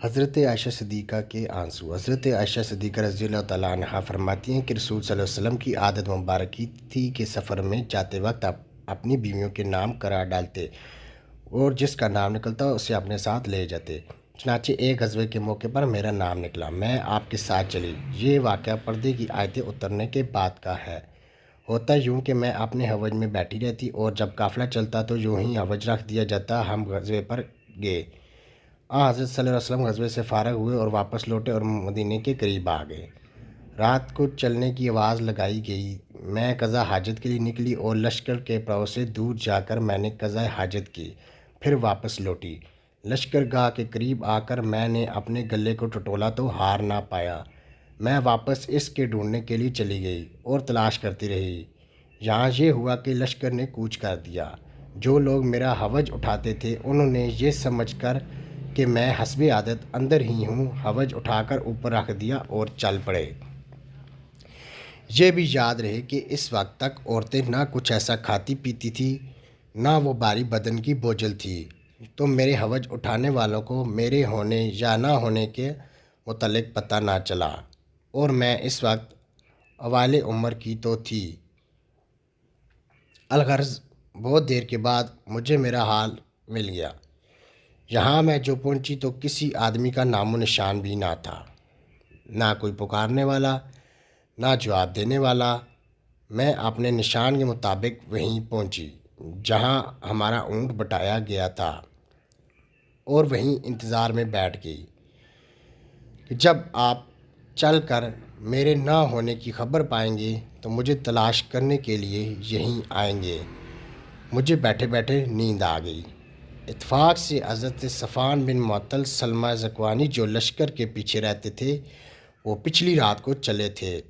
حضرت عائشہ صدیقہ کے آنسو۔ حضرت عائشہ صدیقہ رضی اللہ تعالیٰ عنہا فرماتی ہیں کہ رسول صلی اللہ علیہ وسلم کی عادت مبارک تھی کہ سفر میں جاتے وقت آپ اپنی بیویوں کے نام قرار ڈالتے اور جس کا نام نکلتا اسے اپنے ساتھ لے جاتے۔ چنانچہ ایک غزوے کے موقع پر میرا نام نکلا، میں آپ کے ساتھ چلی۔ یہ واقعہ پردے کی آیتیں اترنے کے بعد کا ہے۔ ہوتا یوں کہ میں اپنے حوض میں بیٹھی رہتی اور جب قافلہ چلتا تو یوں ہی حوض رکھ دیا جاتا۔ ہم غزوے پر گئے۔ حضرت صلی اللہ علیہ وسلم غزوے سے فارغ ہوئے اور واپس لوٹے اور مدینے کے قریب آ گئے۔ رات کو چلنے کی آواز لگائی گئی۔ میں قضا حاجت کے لیے نکلی اور لشکر کے پڑاؤ سے دور جا کر میں نے قضا حاجت کی، پھر واپس لوٹی۔ لشکر گاہ کے قریب آ کر میں نے اپنے گلے کو ٹٹولا تو ہار نہ پایا۔ میں واپس اس کے ڈھونڈنے کے لیے چلی گئی اور تلاش کرتی رہی۔ یہاں یہ ہوا کہ لشکر نے کوچ کر دیا۔ جو لوگ میرا حوض اٹھاتے تھے انہوں نے یہ سمجھ کر کہ میں حسب عادت اندر ہی ہوں، حوض اٹھا کر اوپر رکھ دیا اور چل پڑے۔ یہ بھی یاد رہے کہ اس وقت تک عورتیں نہ کچھ ایسا کھاتی پیتی تھیں، نہ وہ باری بدن کی بوجھل تھی، تو میرے حوض اٹھانے والوں کو میرے ہونے یا نہ ہونے کے متعلق پتہ نہ چلا، اور میں اس وقت اوائل عمر کی تو تھی۔ الغرض بہت دیر کے بعد مجھے میرا حال مل گیا۔ یہاں میں جو پہنچی تو کسی آدمی کا نام و نشان بھی نہ تھا، نہ کوئی پکارنے والا، نہ جواب دینے والا۔ میں اپنے نشان کے مطابق وہیں پہنچی جہاں ہمارا اونٹ بٹھایا گیا تھا اور وہیں انتظار میں بیٹھ گئی کہ جب آپ چل کر میرے نہ ہونے کی خبر پائیں گے تو مجھے تلاش کرنے کے لیے یہیں آئیں گے۔ مجھے بیٹھے بیٹھے نیند آ گئی۔ اتفاق سے حضرت صفوان بن معطل سلمہ زکوانی جو لشکر کے پیچھے رہتے تھے وہ پچھلی رات کو چلے تھے۔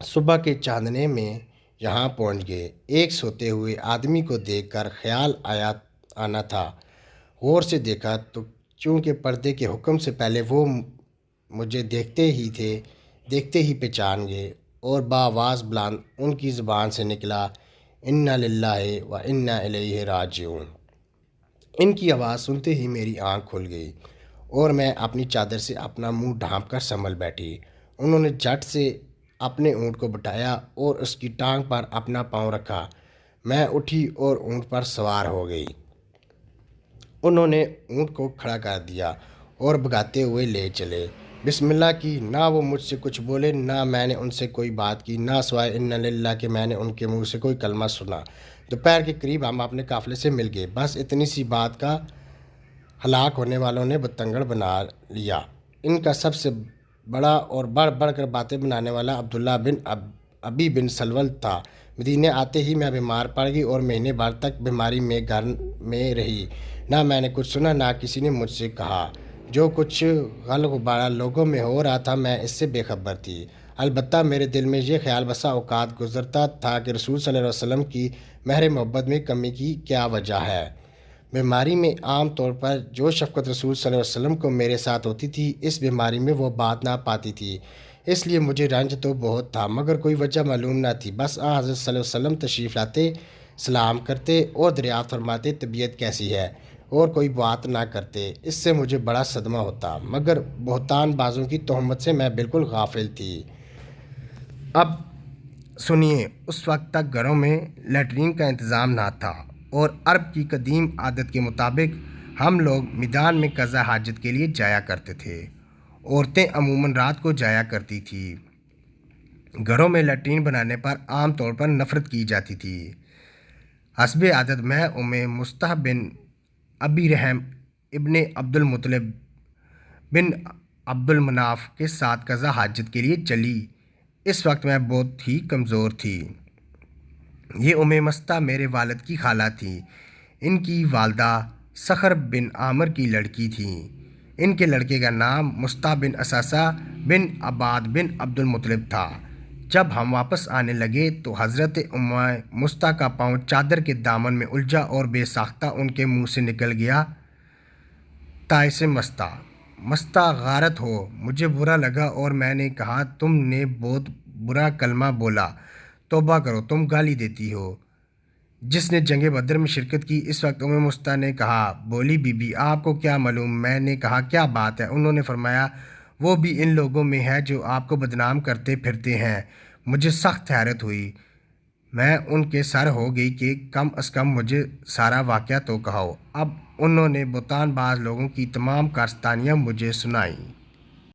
صبح کے چاندنے میں یہاں پہنچ گئے۔ ایک سوتے ہوئے آدمی کو دیکھ کر خیال آنا تھا۔ غور سے دیکھا تو چونکہ پردے کے حکم سے پہلے وہ مجھے دیکھتے ہی پہچان گئے اور بآواز بلند ان کی زبان سے نکلا، انا للہ و انا الیہ راجعون۔ ان کی آواز سنتے ہی میری آنکھ کھل گئی اور میں اپنی چادر سے اپنا منہ ڈھانپ کر سنبھل بیٹھی۔ انہوں نے جھٹ سے اپنے اونٹ کو بٹھایا اور اس کی ٹانگ پر اپنا پاؤں رکھا۔ میں اٹھی اور اونٹ پر سوار ہو گئی۔ انہوں نے اونٹ کو کھڑا کر دیا اور بھگاتے ہوئے لے چلے۔ بسم اللہ کی، نہ وہ مجھ سے کچھ بولے نہ میں نے ان سے کوئی بات کی، نہ سوائے انا للہ کہ میں نے ان کے منہ سے کوئی کلمہ سنا۔ دوپہر کے قریب ہم اپنے قافلے سے مل گئے۔ بس اتنی سی بات کا ہلاک ہونے والوں نے بتنگڑ بنا لیا۔ ان کا سب سے بڑا اور بڑھ بڑھ کر باتیں بنانے والا عبداللہ بن ابی بن سلول تھا۔ مدینے آتے ہی میں بیمار پڑ گئی اور مہینے بھر تک بیماری میں گھر میں رہی۔ نہ میں نے کچھ سنا، نہ کسی نے مجھ سے کہا۔ جو کچھ غل غبارہ لوگوں میں ہو رہا تھا میں اس سے بے خبر تھی۔ البتہ میرے دل میں یہ خیال بسا اوقات گزرتا تھا کہ رسول صلی اللہ علیہ وسلم کی مہر محبت میں کمی کی کیا وجہ ہے۔ بیماری میں عام طور پر جو شفقت رسول صلی اللہ علیہ وسلم کو میرے ساتھ ہوتی تھی اس بیماری میں وہ بات نہ پاتی تھی۔ اس لیے مجھے رنج تو بہت تھا مگر کوئی وجہ معلوم نہ تھی۔ بس حضرت صلی اللہ علیہ وسلم تشریف لاتے، سلام کرتے اور دریافت فرماتے طبیعت کیسی ہے، اور کوئی بات نہ کرتے۔ اس سے مجھے بڑا صدمہ ہوتا مگر بہتان بازوں کی تہمت سے میں بالکل غافل تھی۔ اب سنیے، اس وقت تک گھروں میں لیٹرین کا انتظام نہ تھا اور عرب کی قدیم عادت کے مطابق ہم لوگ میدان میں قضا حاجت کے لیے جایا کرتے تھے۔ عورتیں عموماً رات کو جایا کرتی تھیں۔ گھروں میں لیٹرین بنانے پر عام طور پر نفرت کی جاتی تھی۔ حسب عادت میں مصطح بن ابی رحم ابن عبد المطلب بن عبد المناف کے ساتھ قضا حاجت کے لیے چلی۔ اس وقت میں بہت ہی کمزور تھی۔ یہ مصطح میرے والد کی خالہ تھی۔ ان کی والدہ صخر بن عامر کی لڑکی تھیں۔ ان کے لڑکے کا نام مصطح بن اساسہ بن عباد بن عبد المطلب تھا۔ جب ہم واپس آنے لگے تو حضرت مصطح کا پاؤں چادر کے دامن میں الجھا اور بے ساختہ ان کے منہ سے نکل گیا، تائس مصطح غارت ہو۔ مجھے برا لگا اور میں نے کہا، تم نے بہت برا کلمہ بولا، توبہ کرو، تم گالی دیتی ہو۔ جس نے جنگ بدر میں شرکت کی۔ اس وقت مستہ نے کہا، بولی بی بی آپ کو کیا معلوم؟ میں نے کہا کیا بات ہے؟ انہوں نے فرمایا وہ بھی ان لوگوں میں ہے جو آپ کو بدنام کرتے پھرتے ہیں۔ مجھے سخت حیرت ہوئی، میں ان کے سر ہو گئی کہ کم از کم مجھے سارا واقعہ تو کہو۔ اب انہوں نے بہتان باز لوگوں کی تمام کارستانیاں مجھے سنائیں۔